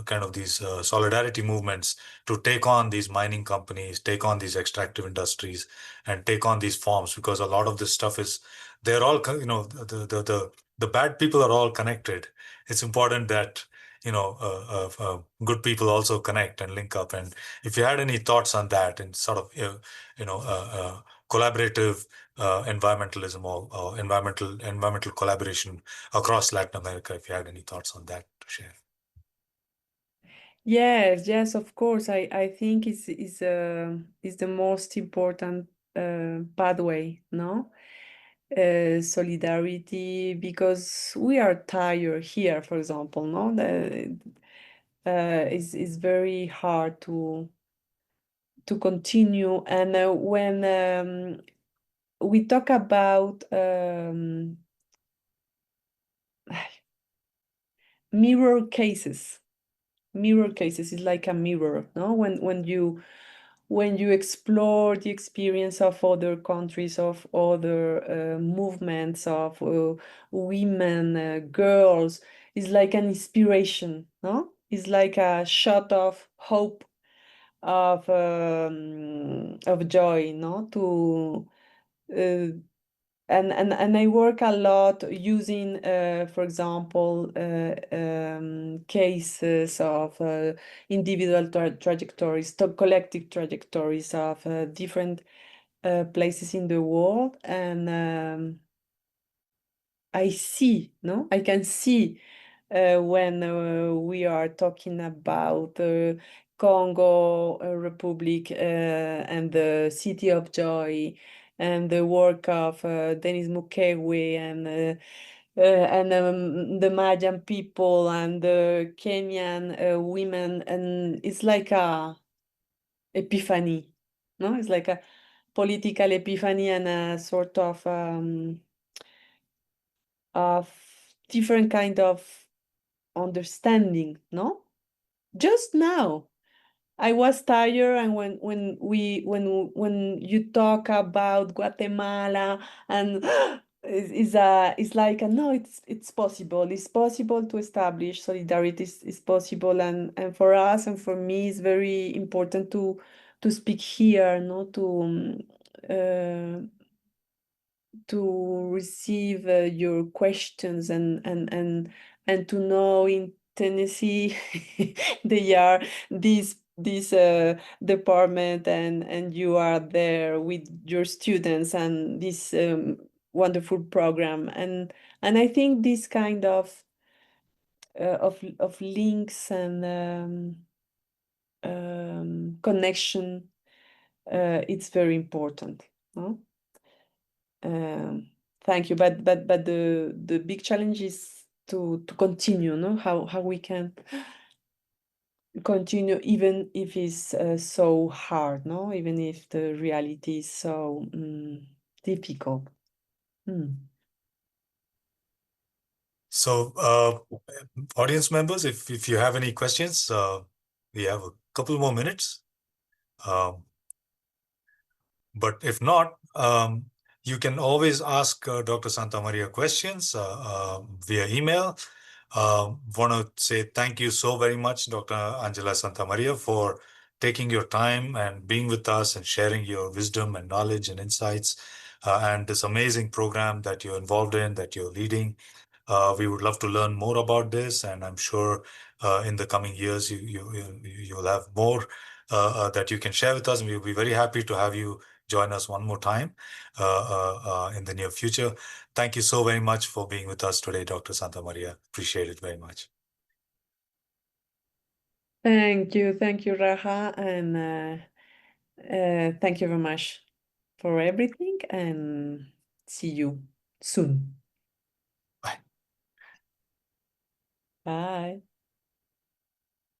kind of these solidarity movements to take on these mining companies, take on these extractive industries, and take on these farms, because a lot of this stuff is they're all the bad people are all connected. It's important that good people also connect and link up. And if you had any thoughts on that and sort of collaborative environmentalism or environmental collaboration across Latin America, if you had any thoughts on that to share. Yes, of course. I think is the most important pathway, no? Solidarity, because we are tired here, for example, no? Is very hard to continue. And when we talk about mirror cases, is like a mirror, no? When you explore the experience of other countries, of other movements, of women, girls, it's like an inspiration, no? It's like a shot of hope, of joy, no? To and I work a lot using, for example, cases of individual trajectories, to collective trajectories of different places in the world, and I can see when we are talking about Congo Republic and the City of Joy and the work of Denis Mukwege and the Mayan people and the Kenyan women, and it's like a epiphany, no? It's like a political epiphany and a sort of different kind of understanding, no? Just now, I was tired, and when you talk about Guatemala and it's like no, it's possible. It's possible to establish solidarity. Is possible, and for us and for me, it's very important to speak here, no, to receive your questions and to know in Tennessee they are this department and you are there with your students and this wonderful program and I think this kind of links and connection it's very important, no? Thank you. But the big challenge is to continue, no? How we can continue even if it's so hard, no? Even if the reality is so difficult. Mm. So, audience members, if you have any questions, we have a couple more minutes. But if not, you can always ask Dr. Santamaria questions via email. Want to say thank you so very much, Dr. Angela Santamaria, for taking your time and being with us and sharing your wisdom and knowledge and insights and this amazing program that you're involved in, that you're leading. We would love to learn more about this, and I'm sure in the coming years you'll have more that you can share with us. And we'll be very happy to have you join us one more time in the near future. Thank you so very much for being with us today, Dr. Santamaria. Appreciate it very much. Thank you, Raja, and thank you very much for everything, and see you soon. Bye. Bye.